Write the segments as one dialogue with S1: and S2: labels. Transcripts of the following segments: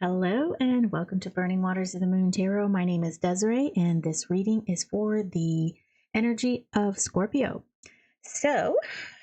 S1: Hello and welcome to Burning Waters of the Moon Tarot. My name is Desiree and this reading is for the energy of Scorpio. So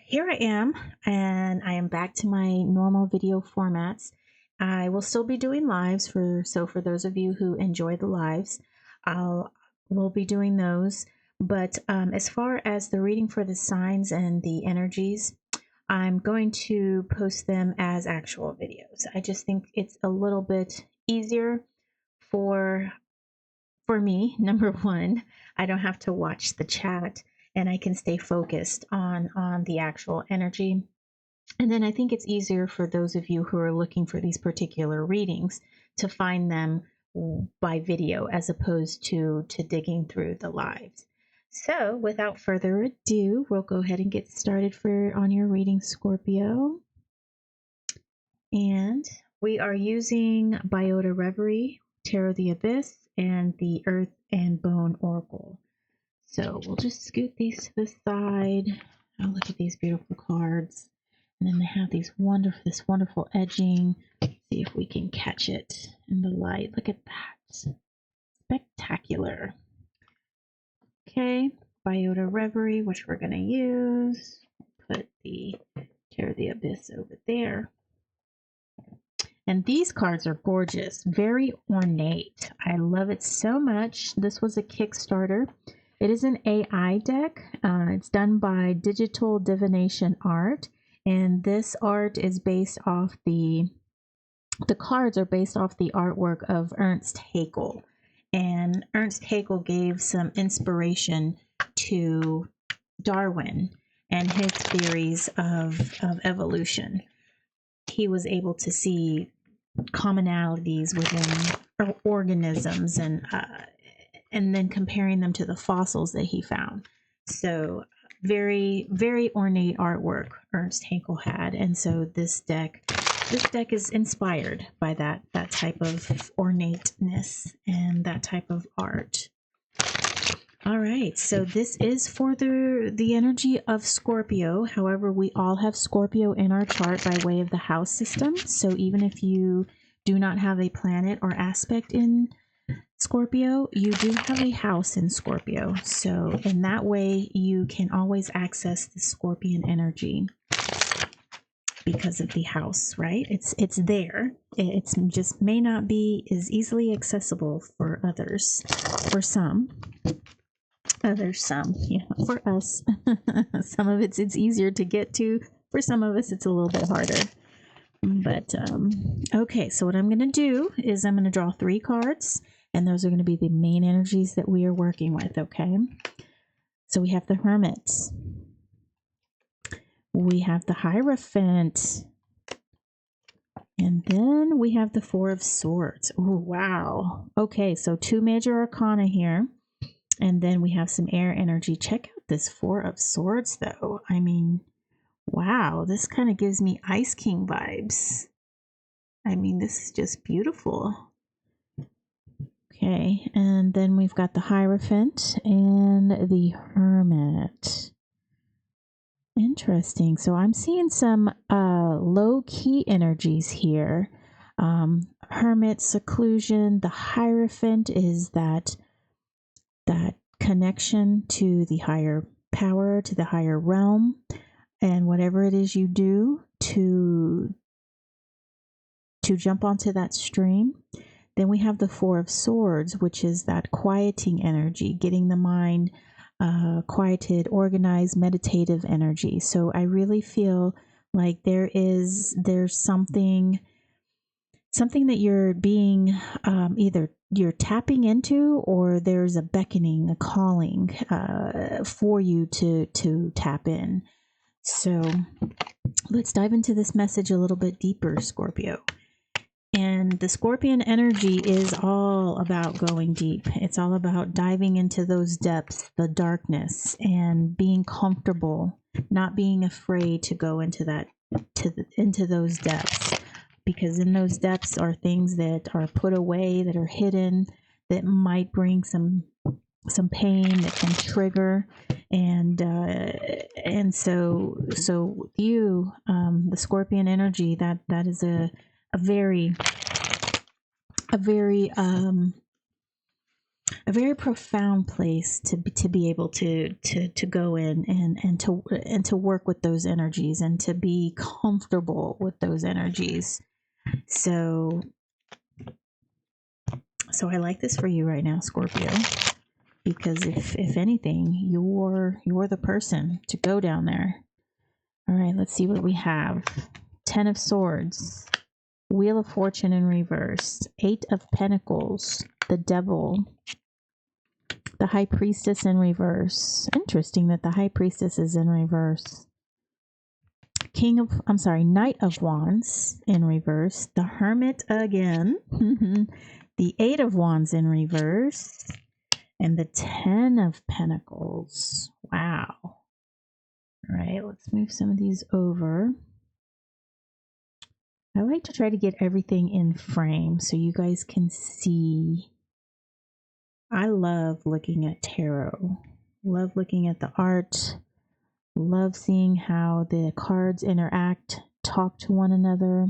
S1: here I am, and I am back to my normal video formats. I will still be doing lives for those of you who enjoy the lives, we'll be doing those. But as far as the reading for the signs and the energies, I'm going to post them as actual videos. I just think it's a little bit easier for me. Number one, I don't have to watch the chat and I can stay focused on the actual energy. And then I think it's easier for those of you who are looking for these particular readings to find them by video as opposed to digging through the lives. So without further ado, we'll go ahead and get started on your reading, Scorpio. And we are using Biota Reverie, Tarot the Abyss, and the Earth and Bone Oracle. So we'll just scoot these to the side. Oh, look at these beautiful cards. And then they have this wonderful edging. Let's see if we can catch it in the light. Look at that. Spectacular. Okay, Biota Reverie, which we're going to use. Put the Tarot the Abyss over there. And these cards are gorgeous, very ornate. I love it so much. This was a Kickstarter. It is an AI deck. It's done by Digital Divination Art. And this art is based off the cards are based off the artwork of Ernst Haeckel. And Ernst Haeckel gave some inspiration to Darwin and his theories of evolution. He was able to see commonalities within organisms and then comparing them to the fossils that he found. So very, very ornate artwork Ernst Haeckel had. And so this deck is inspired by that type of ornateness and that type of art. All right, so this is for the energy of Scorpio. However, we all have Scorpio in our chart by way of the house system. So even if you do not have a planet or aspect in Scorpio, you do have a house in Scorpio. So in that way, you can always access the Scorpion energy because of the house, right? It's there. It's just may not be as easily accessible for others. For some, yeah, for us. Some of it's easier to get to. For some of us, it's a little bit harder. But okay, so what I'm going to do is I'm going to draw 3 cards, and those are going to be the main energies that we are working with, okay? So we have the Hermit. We have the Hierophant. And then we have the 4 of Swords. Oh, wow. Okay, so 2 major arcana here. And then we have some air energy. Check out this 4 of Swords, though. I mean, wow, this kind of gives me Ice King vibes. I mean, this is just beautiful. Okay, and then we've got the Hierophant and the Hermit. Interesting. So I'm seeing some low-key energies here. Hermit, seclusion. The Hierophant is that connection to the higher power, to the higher realm, and whatever it is you do to jump onto that stream. Then we have the 4 of Swords, which is that quieting energy, getting the mind quieted, organized, meditative energy. So I really feel like there's something that you're being either you're tapping into, or there's a beckoning, a calling for you to tap in. So let's dive into this message a little bit deeper, Scorpio. And the Scorpion energy is all about going deep. It's all about diving into those depths, the darkness, and being comfortable, not being afraid to go into those depths. Because in those depths are things that are put away, that are hidden, that might bring some pain, that can trigger. And so you, the Scorpion energy, that is a very a very profound place to be able to go in and to work with those energies and to be comfortable with those energies. So I like this for you right now, Scorpio, because if anything, you're the person to go down there. All right, let's see what we have. 10 of Swords, Wheel of Fortune in reverse, 8 of Pentacles, the Devil, the High Priestess in reverse. Interesting that the High Priestess is in reverse. Knight of Wands in reverse, the Hermit again, the 8 of Wands in reverse, and the 10 of Pentacles. Wow. All right, let's move some of these over. I like to try to get everything in frame so you guys can see. I love looking at tarot. Love looking at the art. Love seeing how the cards interact, talk to one another,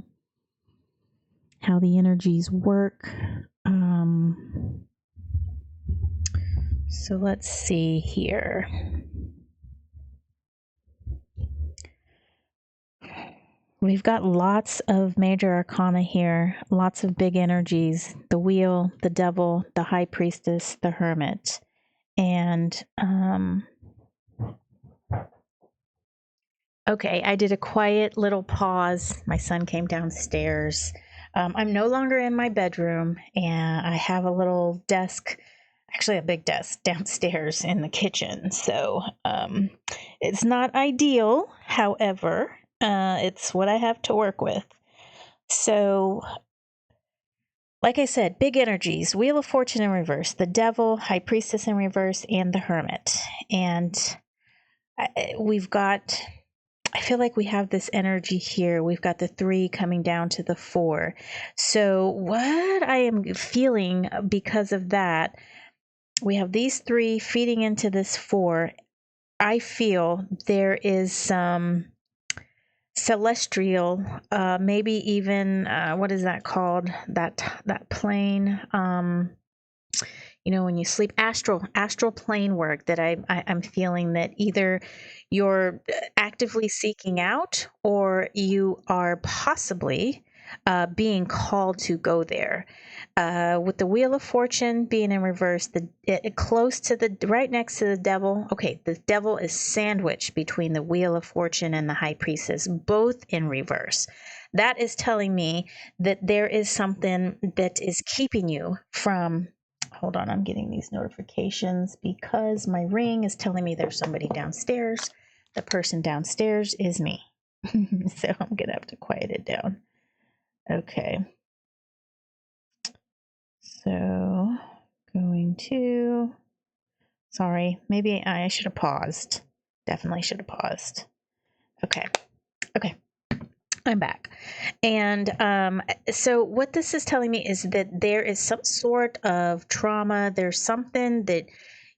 S1: how the energies work. So let's see here. We've got lots of major arcana here, lots of big energies, the Wheel, the Devil, the High Priestess, the Hermit. And, okay, I did a quiet little pause. My son came downstairs. I'm no longer in my bedroom, and I have a little desk, actually a big desk downstairs in the kitchen. So it's not ideal, however, it's what I have to work with. So, like I said, big energies, Wheel of Fortune in reverse, the Devil, High Priestess in reverse, and the Hermit. And we've got, I feel like we have this energy here. We've got the 3 coming down to the 4. So what I am feeling because of that, we have these 3 feeding into this 4. I feel there is some celestial, maybe even, what is that called? That plane, you know, when you sleep, astral plane work that I'm feeling that either you're actively seeking out or you are possibly being called to go there. With the Wheel of Fortune being in reverse, close to right next to the Devil. Okay, the Devil is sandwiched between the Wheel of Fortune and the High Priestess, both in reverse. That is telling me that there is something that is keeping you from. Hold on, I'm getting these notifications because my ring is telling me there's somebody downstairs. The person downstairs is me. So I'm going to have to quiet it down. Okay. So going to, sorry, maybe I should have paused. Definitely should have paused. Okay. Okay. I'm back. And so what this is telling me is that there is some sort of trauma. There's something that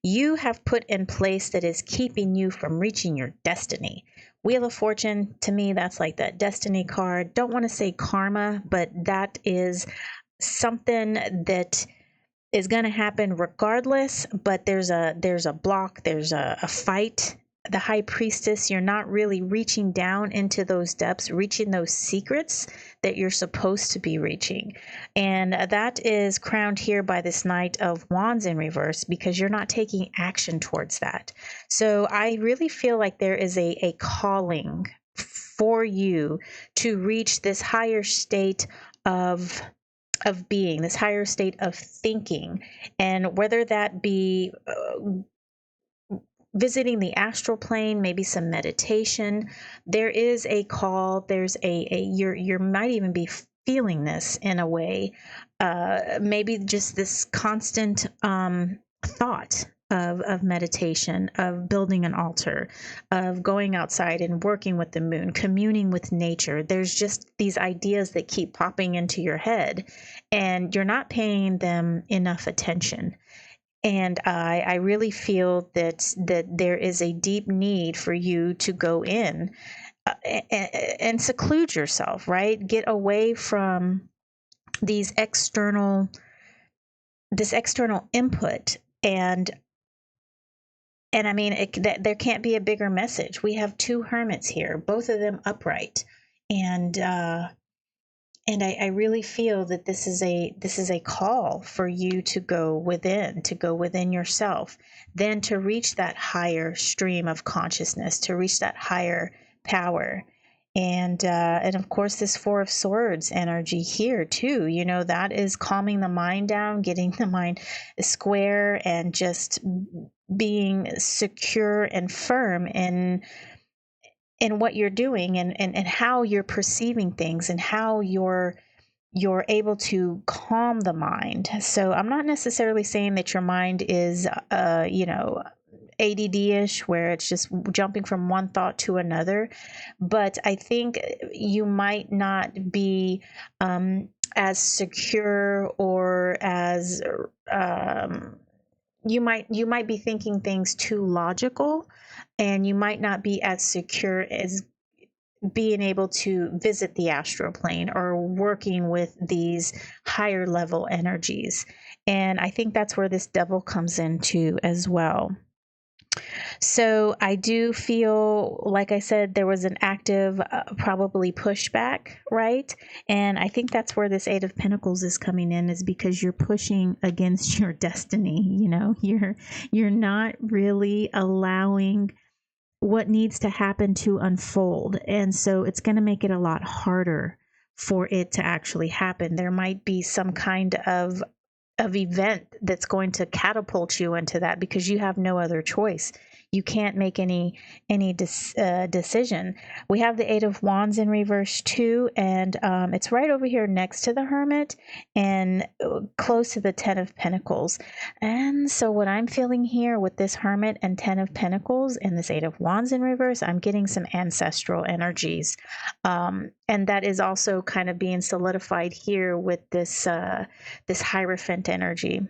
S1: you have put in place that is keeping you from reaching your destiny. Wheel of Fortune, to me, that's like that destiny card. Don't want to say karma, but that is something that is going to happen regardless, but there's a block, there's a fight. The High Priestess, you're not really reaching down into those depths, reaching those secrets that you're supposed to be reaching. And that is crowned here by this Knight of Wands in reverse because you're not taking action towards that. So I really feel like there is a calling for you to reach this higher state of being, this higher state of thinking, and whether that be visiting the astral plane, maybe some meditation. There is a call. There's you might even be feeling this in a way. Maybe just this constant thought of meditation, of building an altar, of going outside and working with the moon, communing with nature. There's just these ideas that keep popping into your head, and you're not paying them enough attention. And I really feel that there is a deep need for you to go in and seclude yourself, right? Get away from these external, this external input. And I mean, there can't be a bigger message. We have two hermits here, both of them upright, and I really feel that this is a call for you to go within yourself, then to reach that higher stream of consciousness, to reach that higher power. And of course, this Four of Swords energy here too, you know, that is calming the mind down, getting the mind square, and just being secure and firm in what you're doing, and how you're perceiving things, and how you're able to calm the mind. So I'm not necessarily saying that your mind is you know, ADD-ish, where it's just jumping from one thought to another, but I think you might not be as secure, or as you might be thinking things too logical, and you might not be as secure as being able to visit the astral plane, or working with these higher level energies. And I think that's where this devil comes into as well. So I do feel, like I said, there was an active, probably pushback, right? And I think that's where this Eight of Pentacles is coming in, is because you're pushing against your destiny. You know, you're not really allowing what needs to happen to unfold. And so it's going to make it a lot harder for it to actually happen. There might be some kind of event that's going to catapult you into that, because you have no other choice. You can't make any decision. We have the Eight of Wands in reverse too, and it's right over here next to the Hermit, and close to the Ten of Pentacles. And so what I'm feeling here with this Hermit and Ten of Pentacles and this Eight of Wands in reverse, I'm getting some ancestral energies, and that is also kind of being solidified here with this this Hierophant energy.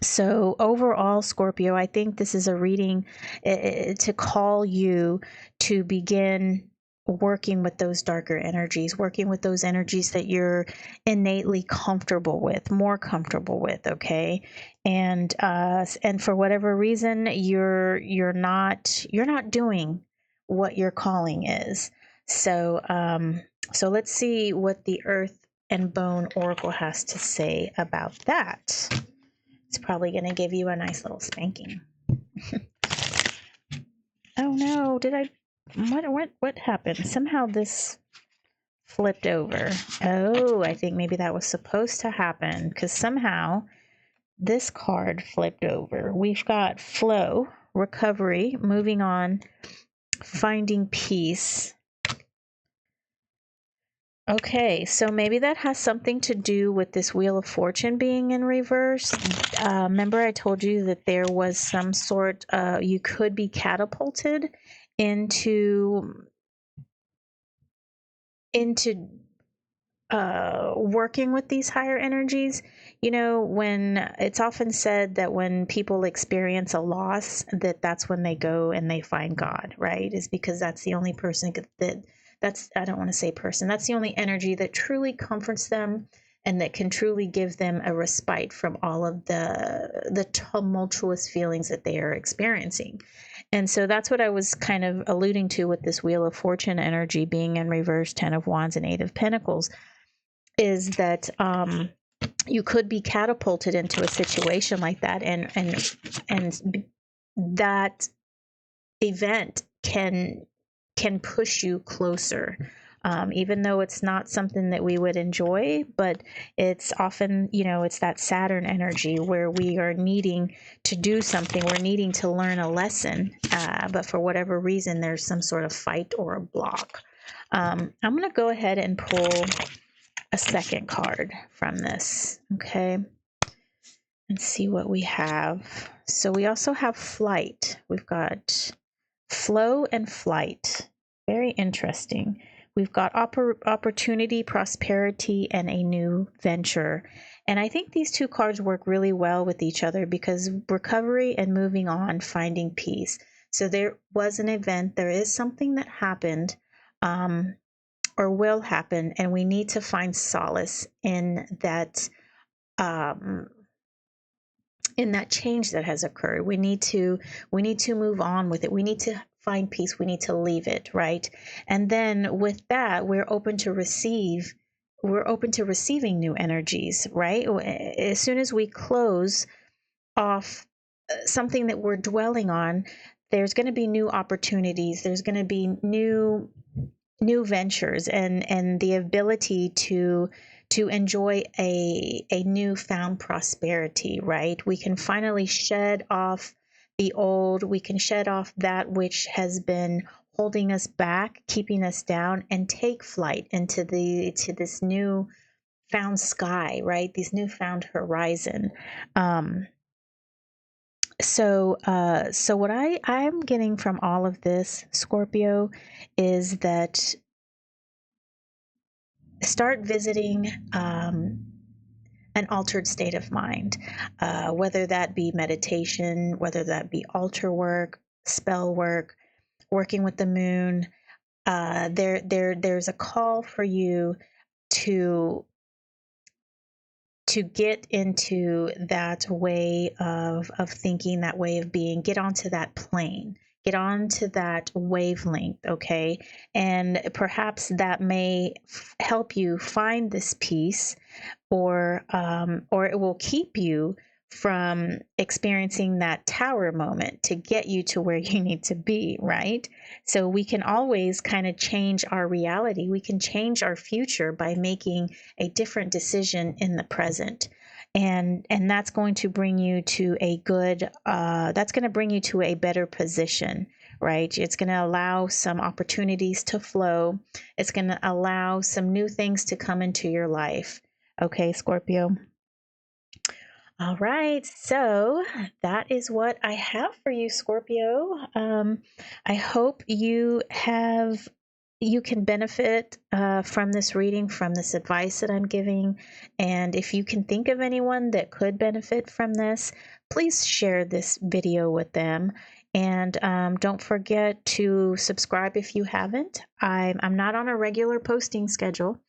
S1: So overall, Scorpio, I think this is a reading to call you to begin working with those darker energies, working with those energies that you're innately comfortable with, more comfortable with, okay? And for whatever reason, you're not doing what your calling is. So so let's see what the Earth and Bone Oracle has to say about that. It's probably going to give you a nice little spanking. Oh no, did I, what happened? Somehow this flipped over. Oh, I think maybe that was supposed to happen, because somehow this card flipped over. We've got flow, recovery, moving on, finding peace. Okay, so maybe that has something to do with this Wheel of Fortune being in reverse. Remember I told you that there was some sort, you could be catapulted into working with these higher energies. You know, when it's often said that when people experience a loss, that's when they go and they find God, right? Is because that's the only person that's, I don't want to say person, that's the only energy that truly comforts them, and that can truly give them a respite from all of the tumultuous feelings that they are experiencing. And so that's what I was kind of alluding to with this Wheel of Fortune energy being in reverse, Ten of Wands and Eight of Pentacles, is that you could be catapulted into a situation like that, and that event can push you closer, even though it's not something that we would enjoy. But it's often, you know, it's that Saturn energy where we are needing to do something, we're needing to learn a lesson, but for whatever reason there's some sort of fight or a block. I'm going to go ahead and pull a second card from this, okay, and see what we have. So we also have flight. We've got flow and flight. Very interesting. We've got opportunity, prosperity, and a new venture. And I think these two cards work really well with each other, because recovery and moving on, finding peace. So there was an event, there is something that happened, or will happen, and we need to find solace um, in that change that has occurred. We need to move on with it. We need to find peace. We need to leave it, right? And then with that, we're open to receiving new energies, right? As soon as we close off something that we're dwelling on, there's going to be new opportunities. There's going to be new ventures, and the ability to enjoy a newfound prosperity, right? We can finally shed off the old. We can shed off that which has been holding us back, keeping us down, and take flight into this new found sky, right? These newfound horizon. So what I'm getting from all of this, Scorpio, is that start visiting an altered state of mind, whether that be meditation, whether that be altar work, spell work, working with the moon. There's a call for you to get into that way of thinking, that way of being, get onto that plane, get onto that wavelength, okay? And perhaps that may help you find this peace, or it will keep you from experiencing that tower moment to get you to where you need to be, right? So we can always kind of change our reality. We can change our future by making a different decision in the present. And that's going to bring you to a good, that's going to bring you to a better position, right? It's going to allow some opportunities to flow. It's going to allow some new things to come into your life. Okay, Scorpio. All right, so that is what I have for you, Scorpio. I hope you can benefit from this reading, from this advice that I'm giving. And if you can think of anyone that could benefit from this, please share this video with them. And don't forget to subscribe if you haven't. I'm not on a regular posting schedule.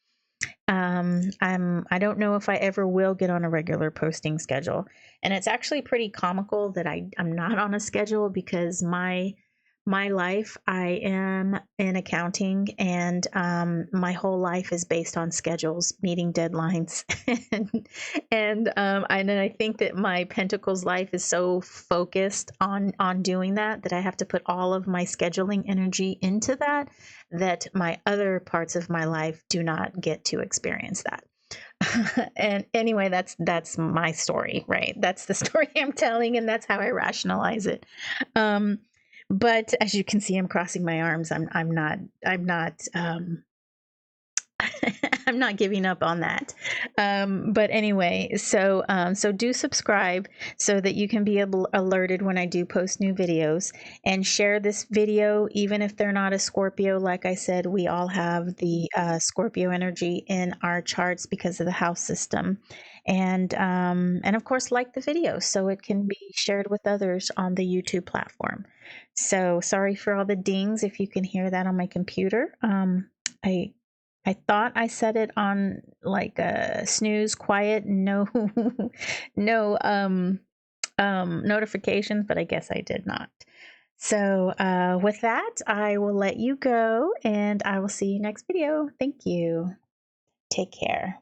S1: I don't know if I ever will get on a regular posting schedule. And it's actually pretty comical that I'm not on a schedule, because my life, I am in accounting, and my whole life is based on schedules, meeting deadlines. And I think that my Pentacles life is so focused on doing that I have to put all of my scheduling energy into that my other parts of my life do not get to experience that. And anyway, that's my story, right? That's the story I'm telling, and that's how I rationalize it. But as you can see, I'm crossing my arms. I'm not I'm not giving up on that. But anyway, so do subscribe so that you can be alerted when I do post new videos, and share this video, even if they're not a Scorpio. Like I said, we all have the Scorpio energy in our charts because of the house system. And of course, like the video so it can be shared with others on the YouTube platform. So sorry for all the dings if you can hear that on my computer. I thought I set it on like a snooze quiet, no no notifications, but I guess I did not. So with that, I will let you go, and I will see you next video. Thank you. Take care.